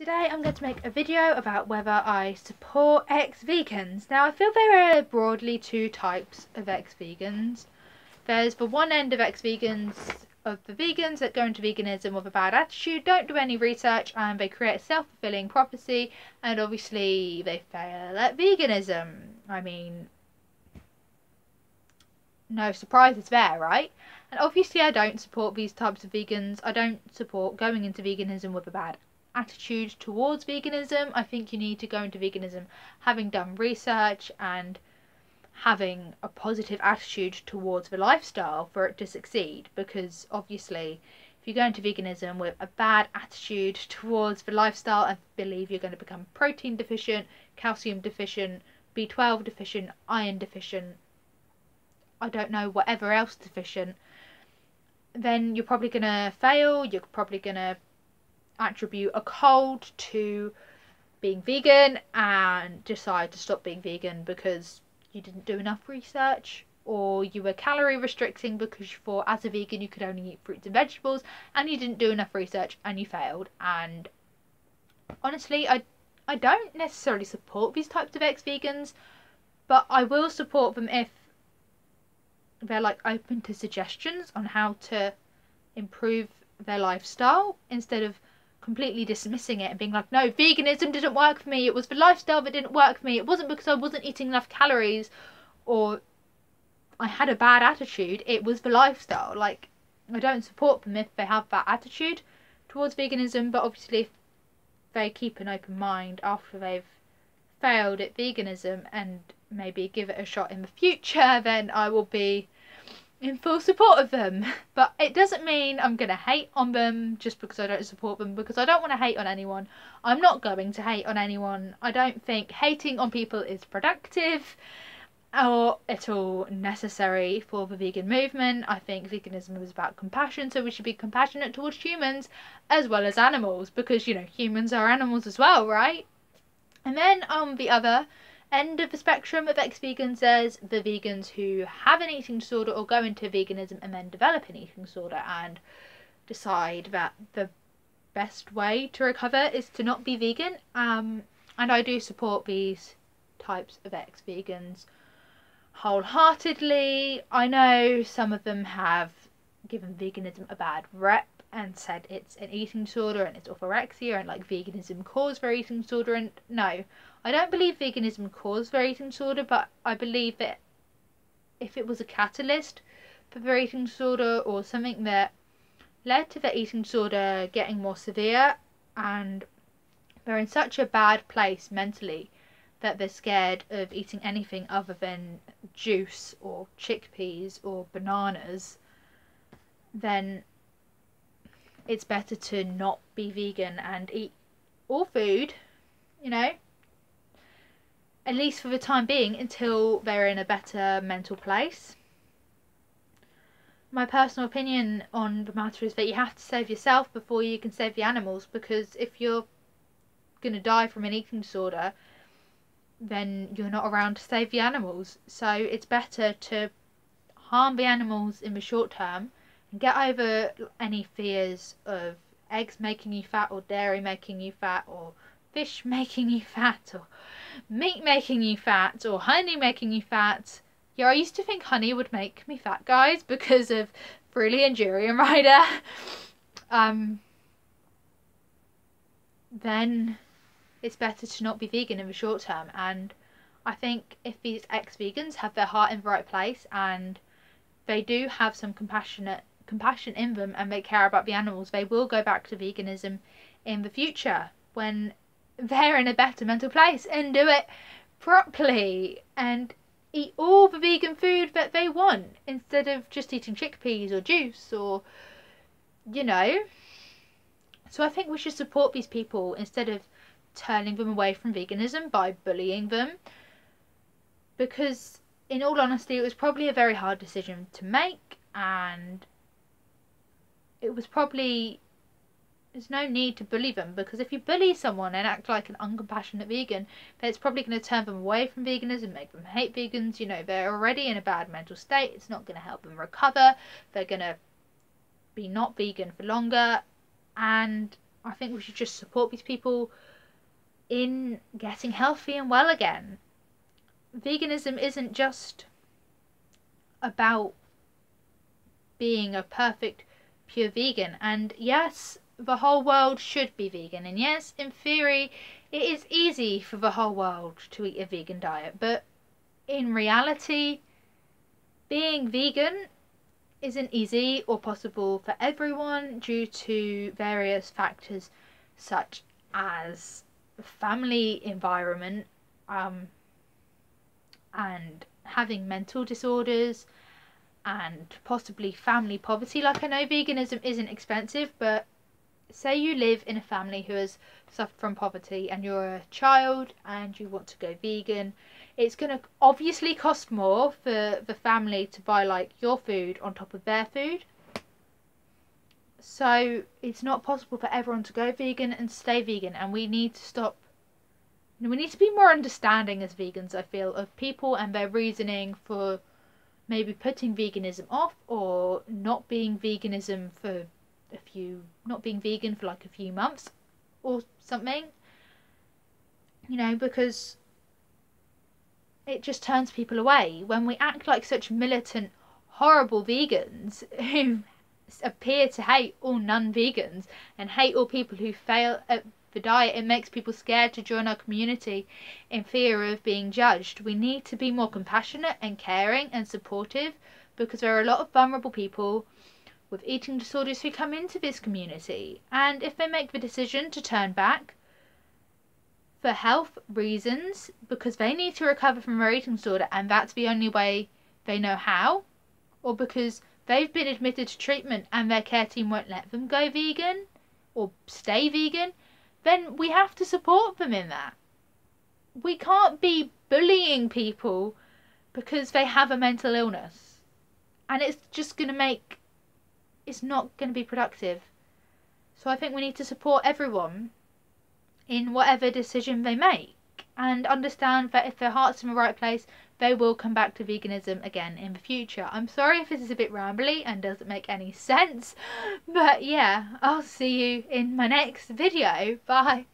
Today I'm going to make a video about whether I support ex-vegans. Now I feel there are broadly two types of ex-vegans. There's the one end of ex-vegans, of the vegans that go into veganism with a bad attitude, don't do any research, and they create a self-fulfilling prophecy, and obviously they fail at veganism. I mean, no surprises there, right? And obviously I don't support these types of vegans. I don't support going into veganism with a bad attitude towards veganism. I think you need to go into veganism having done research and having a positive attitude towards the lifestyle for it to succeed, because obviously if you go into veganism with a bad attitude towards the lifestyle and believe you're going to become protein deficient, calcium deficient, B12 deficient, iron deficient, I don't know, whatever else deficient, then you're probably going to fail. You're probably going to attribute a cold to being vegan and decide to stop being vegan because you didn't do enough research, or you were calorie restricting because you thought as a vegan you could only eat fruits and vegetables and you didn't do enough research and you failed. And honestly, I don't necessarily support these types of ex-vegans, but I will support them if they're like open to suggestions on how to improve their lifestyle, instead of completely dismissing it and being like, no, veganism didn't work for me, it was the lifestyle that didn't work for me, it wasn't because I wasn't eating enough calories or I had a bad attitude, it was the lifestyle. Like, I don't support them if they have that attitude towards veganism, but obviously if they keep an open mind after they've failed at veganism and maybe give it a shot in the future, then I will be in full support of them. But it doesn't mean I'm going to hate on them just because I don't support them, because I don't want to hate on anyone. I'm not going to hate on anyone. I don't think hating on people is productive or at all necessary for the vegan movement. I think veganism is about compassion, so we should be compassionate towards humans as well as animals, because, you know, humans are animals as well, right? And then on the other end of the spectrum of ex-vegans, there's the vegans who have an eating disorder or go into veganism and then develop an eating disorder and decide that the best way to recover is to not be vegan. And I do support these types of ex-vegans wholeheartedly. I know some of them have given veganism a bad rep and said it's an eating disorder and it's orthorexia and like veganism caused their eating disorder, and no, I don't believe veganism caused their eating disorder, but I believe that if it was a catalyst for their eating disorder or something that led to their eating disorder getting more severe and they're in such a bad place mentally that they're scared of eating anything other than juice or chickpeas or bananas, then it's better to not be vegan and eat all food, you know, at least for the time being, until they're in a better mental place. My personal opinion on the matter is that you have to save yourself before you can save the animals, because if you're going to die from an eating disorder, then you're not around to save the animals. So it's better to harm the animals in the short term and get over any fears of eggs making you fat or dairy making you fat or fish making you fat or meat making you fat or honey making you fat. Yeah, I used to think honey would make me fat, guys, because of Freely and Durian Rider. Then it's better to not be vegan in the short term. And I think if these ex-vegans have their heart in the right place and they do have some compassion in them and they care about the animals, they will go back to veganism in the future when they're in a better mental place and do it properly and eat all the vegan food that they want instead of just eating chickpeas or juice, or, you know. So I think we should support these people instead of turning them away from veganism by bullying them, because in all honesty it was probably a very hard decision to make, and it was probably, there's no need to bully them, because if you bully someone and act like an uncompassionate vegan, then it's probably going to turn them away from veganism, make them hate vegans. You know, they're already in a bad mental state, it's not going to help them recover, they're going to be not vegan for longer, and I think we should just support these people in getting healthy and well again. Veganism isn't just about being a perfect pure vegan, and yes, the whole world should be vegan, and yes, in theory it is easy for the whole world to eat a vegan diet, but in reality being vegan isn't easy or possible for everyone due to various factors such as family environment, and having mental disorders, and possibly family poverty. Like, I know veganism isn't expensive, but say you live in a family who has suffered from poverty and you're a child and you want to go vegan, it's going to obviously cost more for the family to buy like your food on top of their food. So it's not possible for everyone to go vegan and stay vegan, and we need to stop. We need to be more understanding as vegans, I feel, of people and their reasoning for maybe putting veganism off, or not being veganism for not being vegan for like a few months or something, because it just turns people away when we act like such militant, horrible vegans who appear to hate all non-vegans and hate all people who fail at the diet. It makes people scared to join our community in fear of being judged. We need to be more compassionate and caring and supportive, because there are a lot of vulnerable people with eating disorders who come into this community, and if they make the decision to turn back for health reasons, because they need to recover from their eating disorder and that's the only way they know how, or because they've been admitted to treatment and their care team won't let them go vegan or stay vegan, then we have to support them in that. We can't be bullying people because they have a mental illness, and it's not going to be productive. So I think we need to support everyone in whatever decision they make, and understand that if their heart's in the right place, they will come back to veganism again in the future. I'm sorry if this is a bit rambly and doesn't make any sense, but yeah, I'll see you in my next video. Bye.